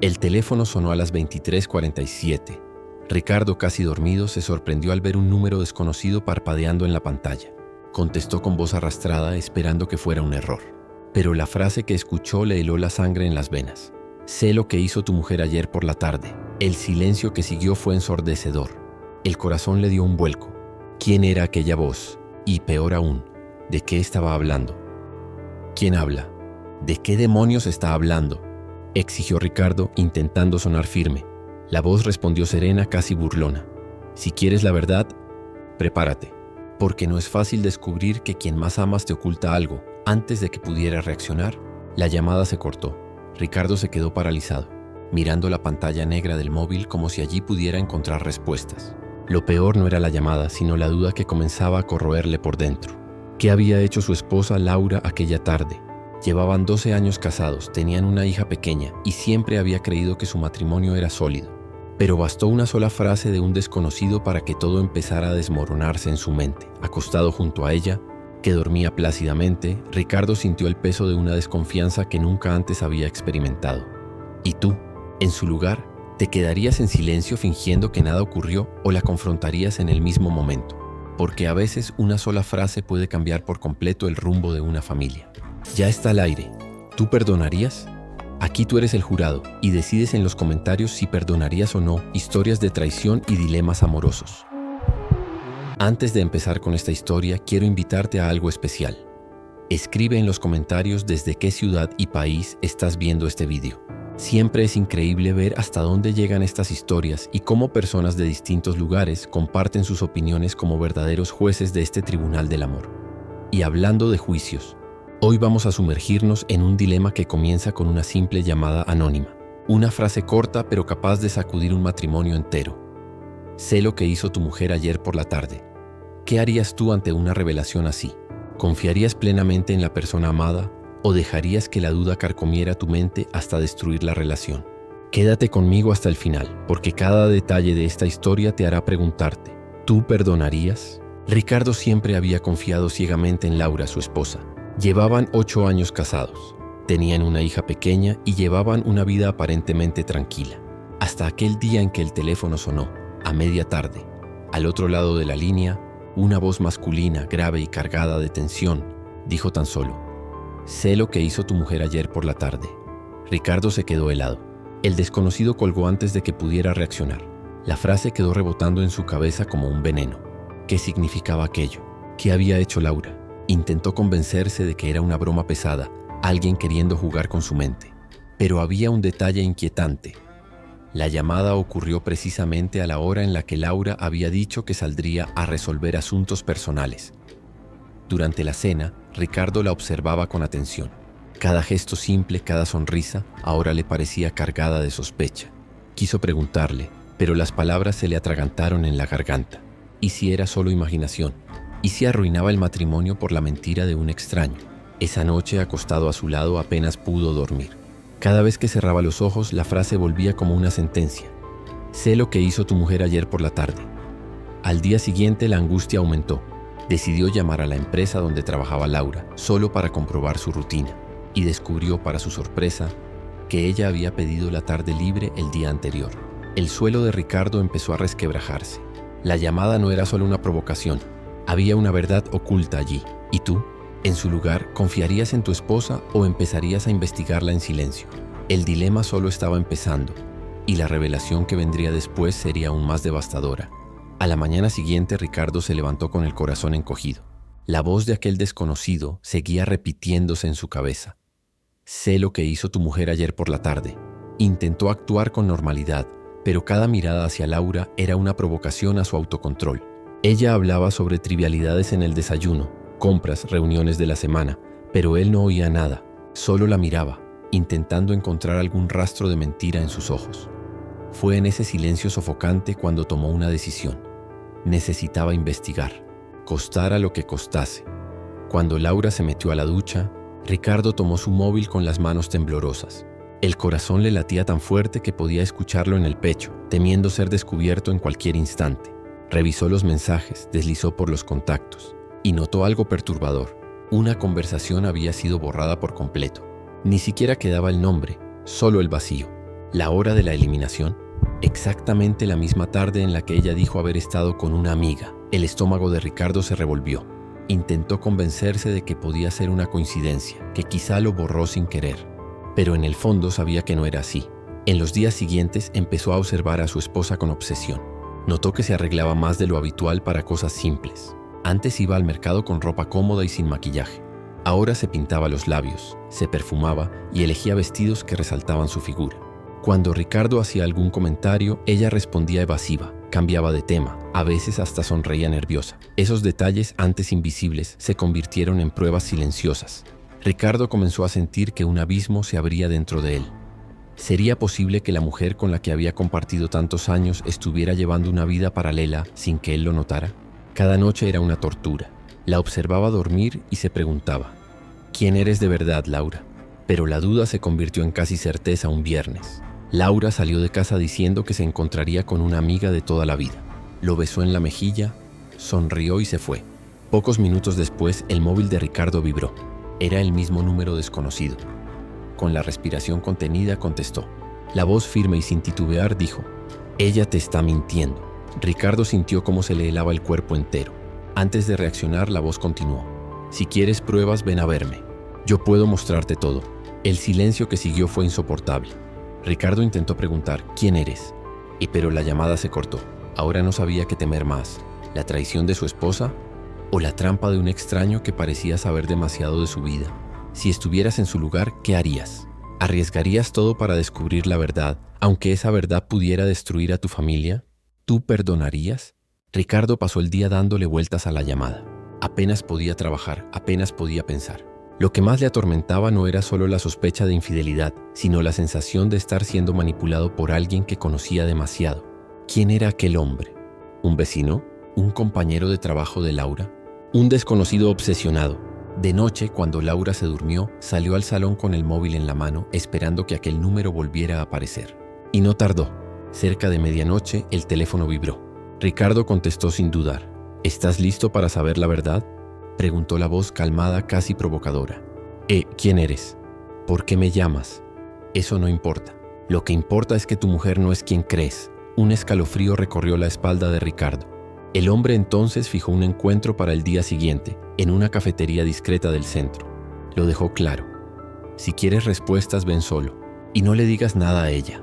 El teléfono sonó a las 23:47. Ricardo, casi dormido, se sorprendió al ver un número desconocido parpadeando en la pantalla. Contestó con voz arrastrada, esperando que fuera un error. Pero la frase que escuchó le heló la sangre en las venas. Sé lo que hizo tu mujer ayer por la tarde. El silencio que siguió fue ensordecedor. El corazón le dio un vuelco. ¿Quién era aquella voz? Y peor aún, ¿de qué estaba hablando? ¿Quién habla? ¿De qué demonios está hablando?, exigió Ricardo, intentando sonar firme. La voz respondió serena, casi burlona. Si quieres la verdad, prepárate, porque no es fácil descubrir que quien más amas te oculta algo. Antes de que pudiera reaccionar, la llamada se cortó. Ricardo se quedó paralizado, mirando la pantalla negra del móvil como si allí pudiera encontrar respuestas. Lo peor no era la llamada, sino la duda que comenzaba a corroerle por dentro. ¿Qué había hecho su esposa Laura aquella tarde? Llevaban 12 años casados, tenían una hija pequeña y siempre había creído que su matrimonio era sólido. Pero bastó una sola frase de un desconocido para que todo empezara a desmoronarse en su mente. Acostado junto a ella, que dormía plácidamente, Ricardo sintió el peso de una desconfianza que nunca antes había experimentado. ¿Y tú, en su lugar, te quedarías en silencio fingiendo que nada ocurrió o la confrontarías en el mismo momento? Porque a veces una sola frase puede cambiar por completo el rumbo de una familia. Ya está al aire. ¿Tú perdonarías? Aquí tú eres el jurado y decides en los comentarios si perdonarías o no historias de traición y dilemas amorosos. Antes de empezar con esta historia, quiero invitarte a algo especial. Escribe en los comentarios desde qué ciudad y país estás viendo este vídeo. Siempre es increíble ver hasta dónde llegan estas historias y cómo personas de distintos lugares comparten sus opiniones como verdaderos jueces de este tribunal del amor. Y hablando de juicios, hoy vamos a sumergirnos en un dilema que comienza con una simple llamada anónima. Una frase corta pero capaz de sacudir un matrimonio entero. Sé lo que hizo tu mujer ayer por la tarde. ¿Qué harías tú ante una revelación así? ¿Confiarías plenamente en la persona amada o dejarías que la duda carcomiera tu mente hasta destruir la relación? Quédate conmigo hasta el final, porque cada detalle de esta historia te hará preguntarte, ¿tú perdonarías? Ricardo siempre había confiado ciegamente en Laura, su esposa. Llevaban 8 años casados, tenían una hija pequeña y llevaban una vida aparentemente tranquila. Hasta aquel día en que el teléfono sonó, a media tarde. Al otro lado de la línea, una voz masculina, grave y cargada de tensión, dijo tan solo, «Sé lo que hizo tu mujer ayer por la tarde». Ricardo se quedó helado. El desconocido colgó antes de que pudiera reaccionar. La frase quedó rebotando en su cabeza como un veneno. ¿Qué significaba aquello? ¿Qué había hecho Laura? Intentó convencerse de que era una broma pesada, alguien queriendo jugar con su mente. Pero había un detalle inquietante. La llamada ocurrió precisamente a la hora en la que Laura había dicho que saldría a resolver asuntos personales. Durante la cena, Ricardo la observaba con atención. Cada gesto simple, cada sonrisa, ahora le parecía cargada de sospecha. Quiso preguntarle, pero las palabras se le atragantaron en la garganta. ¿Y si era solo imaginación? ¿Y si arruinaba el matrimonio por la mentira de un extraño? Esa noche, acostado a su lado, apenas pudo dormir. Cada vez que cerraba los ojos, la frase volvía como una sentencia. Sé lo que hizo tu mujer ayer por la tarde. Al día siguiente, la angustia aumentó. Decidió llamar a la empresa donde trabajaba Laura, solo para comprobar su rutina, y descubrió, para su sorpresa, que ella había pedido la tarde libre el día anterior. El suelo de Ricardo empezó a resquebrajarse. La llamada no era solo una provocación. Había una verdad oculta allí. ¿Y tú? En su lugar, ¿confiarías en tu esposa o empezarías a investigarla en silencio? El dilema solo estaba empezando, y la revelación que vendría después sería aún más devastadora. A la mañana siguiente, Ricardo se levantó con el corazón encogido. La voz de aquel desconocido seguía repitiéndose en su cabeza. Sé lo que hizo tu mujer ayer por la tarde. Intentó actuar con normalidad, pero cada mirada hacia Laura era una provocación a su autocontrol. Ella hablaba sobre trivialidades en el desayuno, compras, reuniones de la semana, pero él no oía nada, solo la miraba, intentando encontrar algún rastro de mentira en sus ojos. Fue en ese silencio sofocante cuando tomó una decisión. Necesitaba investigar, costara lo que costase. Cuando Laura se metió a la ducha, Ricardo tomó su móvil con las manos temblorosas. El corazón le latía tan fuerte que podía escucharlo en el pecho, temiendo ser descubierto en cualquier instante. Revisó los mensajes, deslizó por los contactos y notó algo perturbador. Una conversación había sido borrada por completo. Ni siquiera quedaba el nombre, solo el vacío. La hora de la eliminación, exactamente la misma tarde en la que ella dijo haber estado con una amiga. El estómago de Ricardo se revolvió. Intentó convencerse de que podía ser una coincidencia, que quizá lo borró sin querer. Pero en el fondo sabía que no era así. En los días siguientes empezó a observar a su esposa con obsesión. Notó que se arreglaba más de lo habitual para cosas simples. Antes iba al mercado con ropa cómoda y sin maquillaje. Ahora se pintaba los labios, se perfumaba y elegía vestidos que resaltaban su figura. Cuando Ricardo hacía algún comentario, ella respondía evasiva, cambiaba de tema, a veces hasta sonreía nerviosa. Esos detalles, antes invisibles, se convirtieron en pruebas silenciosas. Ricardo comenzó a sentir que un abismo se abría dentro de él. ¿Sería posible que la mujer con la que había compartido tantos años estuviera llevando una vida paralela sin que él lo notara? Cada noche era una tortura. La observaba dormir y se preguntaba, ¿quién eres de verdad, Laura? Pero la duda se convirtió en casi certeza un viernes. Laura salió de casa diciendo que se encontraría con una amiga de toda la vida. Lo besó en la mejilla, sonrió y se fue. Pocos minutos después, el móvil de Ricardo vibró. Era el mismo número desconocido. Con la respiración contenida contestó. La voz firme y sin titubear dijo, «Ella te está mintiendo». Ricardo sintió cómo se le helaba el cuerpo entero. Antes de reaccionar, la voz continuó. «Si quieres pruebas, ven a verme. Yo puedo mostrarte todo». El silencio que siguió fue insoportable. Ricardo intentó preguntar, «¿Quién eres?», pero la llamada se cortó. Ahora no sabía qué temer más, ¿la traición de su esposa o la trampa de un extraño que parecía saber demasiado de su vida? Si estuvieras en su lugar, ¿qué harías? ¿Arriesgarías todo para descubrir la verdad, aunque esa verdad pudiera destruir a tu familia? ¿Tú perdonarías? Ricardo pasó el día dándole vueltas a la llamada. Apenas podía trabajar, apenas podía pensar. Lo que más le atormentaba no era solo la sospecha de infidelidad, sino la sensación de estar siendo manipulado por alguien que conocía demasiado. ¿Quién era aquel hombre? ¿Un vecino? ¿Un compañero de trabajo de Laura? ¿Un desconocido obsesionado? De noche, cuando Laura se durmió, salió al salón con el móvil en la mano, esperando que aquel número volviera a aparecer. Y no tardó. Cerca de medianoche, el teléfono vibró. Ricardo contestó sin dudar. «¿Estás listo para saber la verdad?», preguntó la voz calmada, casi provocadora. ¿Quién eres? ¿Por qué me llamas? Eso no importa. Lo que importa es que tu mujer no es quien crees. Un escalofrío recorrió la espalda de Ricardo. El hombre entonces fijó un encuentro para el día siguiente, en una cafetería discreta del centro. Lo dejó claro. Si quieres respuestas, ven solo. Y no le digas nada a ella.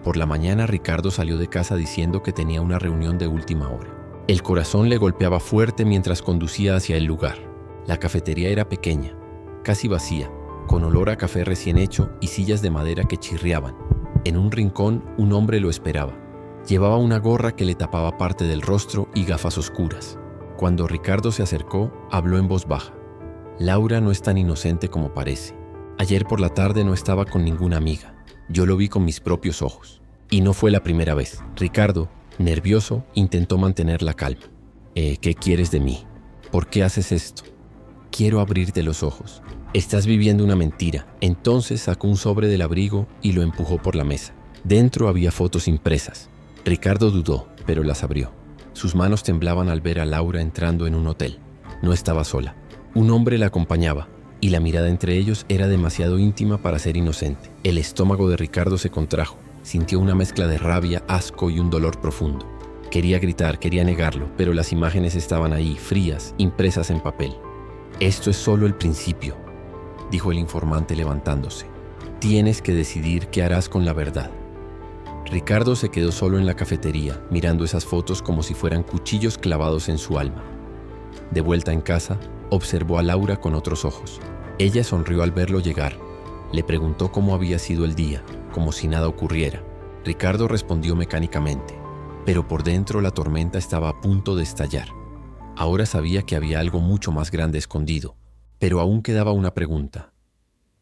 Por la mañana, Ricardo salió de casa diciendo que tenía una reunión de última hora. El corazón le golpeaba fuerte mientras conducía hacia el lugar. La cafetería era pequeña, casi vacía, con olor a café recién hecho y sillas de madera que chirriaban. En un rincón, un hombre lo esperaba. Llevaba una gorra que le tapaba parte del rostro y gafas oscuras. Cuando Ricardo se acercó, habló en voz baja. «Laura no es tan inocente como parece. Ayer por la tarde no estaba con ninguna amiga. Yo lo vi con mis propios ojos. Y no fue la primera vez». Ricardo, nervioso, intentó mantener la calma. «¿Qué quieres de mí? ¿Por qué haces esto?» «Quiero abrirte los ojos. Estás viviendo una mentira». Entonces sacó un sobre del abrigo y lo empujó por la mesa. Dentro había fotos impresas. Ricardo dudó, pero las abrió. Sus manos temblaban al ver a Laura entrando en un hotel. No estaba sola. Un hombre la acompañaba, y la mirada entre ellos era demasiado íntima para ser inocente. El estómago de Ricardo se contrajo. Sintió una mezcla de rabia, asco y un dolor profundo. Quería gritar, quería negarlo, pero las imágenes estaban ahí, frías, impresas en papel. «Esto es solo el principio», dijo el informante levantándose. «Tienes que decidir qué harás con la verdad». Ricardo se quedó solo en la cafetería, mirando esas fotos como si fueran cuchillos clavados en su alma. De vuelta en casa, observó a Laura con otros ojos. Ella sonrió al verlo llegar. Le preguntó cómo había sido el día, como si nada ocurriera. Ricardo respondió mecánicamente, pero por dentro la tormenta estaba a punto de estallar. Ahora sabía que había algo mucho más grande escondido, pero aún quedaba una pregunta.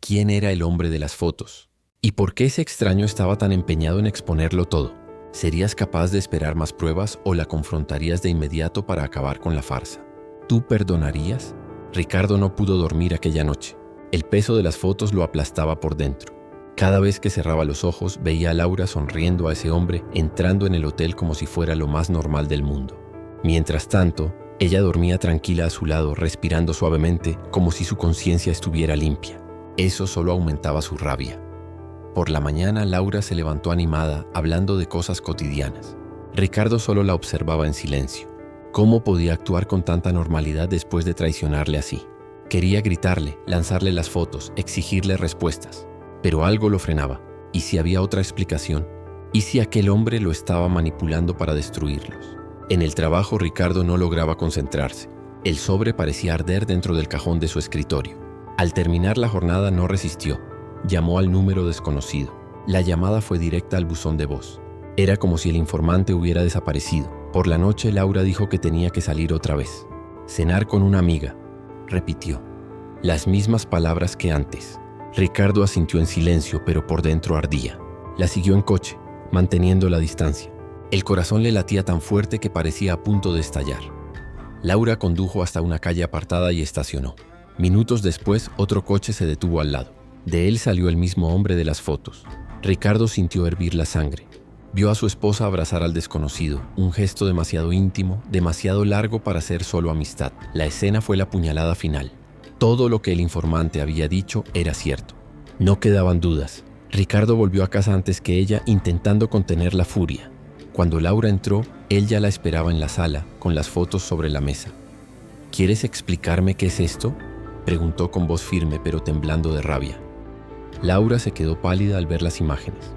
¿Quién era el hombre de las fotos? ¿Y por qué ese extraño estaba tan empeñado en exponerlo todo? ¿Serías capaz de esperar más pruebas o la confrontarías de inmediato para acabar con la farsa? ¿Tú perdonarías? Ricardo no pudo dormir aquella noche. El peso de las fotos lo aplastaba por dentro. Cada vez que cerraba los ojos, veía a Laura sonriendo a ese hombre entrando en el hotel como si fuera lo más normal del mundo. Mientras tanto, ella dormía tranquila a su lado, respirando suavemente, como si su conciencia estuviera limpia. Eso solo aumentaba su rabia. Por la mañana, Laura se levantó animada, hablando de cosas cotidianas. Ricardo solo la observaba en silencio. ¿Cómo podía actuar con tanta normalidad después de traicionarle así? Quería gritarle, lanzarle las fotos, exigirle respuestas. Pero algo lo frenaba. ¿Y si había otra explicación? ¿Y si aquel hombre lo estaba manipulando para destruirlos? En el trabajo, Ricardo no lograba concentrarse. El sobre parecía arder dentro del cajón de su escritorio. Al terminar la jornada no resistió. Llamó al número desconocido. La llamada fue directa al buzón de voz. Era como si el informante hubiera desaparecido. Por la noche, Laura dijo que tenía que salir otra vez. Cenar con una amiga, repitió. Las mismas palabras que antes. Ricardo asintió en silencio, pero por dentro ardía. La siguió en coche, manteniendo la distancia. El corazón le latía tan fuerte que parecía a punto de estallar. Laura condujo hasta una calle apartada y estacionó. Minutos después, otro coche se detuvo al lado. De él salió el mismo hombre de las fotos. Ricardo sintió hervir la sangre. Vio a su esposa abrazar al desconocido, un gesto demasiado íntimo, demasiado largo para ser solo amistad. La escena fue la puñalada final. Todo lo que el informante había dicho era cierto. No quedaban dudas. Ricardo volvió a casa antes que ella, intentando contener la furia. Cuando Laura entró, él ya la esperaba en la sala, con las fotos sobre la mesa. ¿Quieres explicarme qué es esto?, preguntó con voz firme pero temblando de rabia. Laura se quedó pálida al ver las imágenes.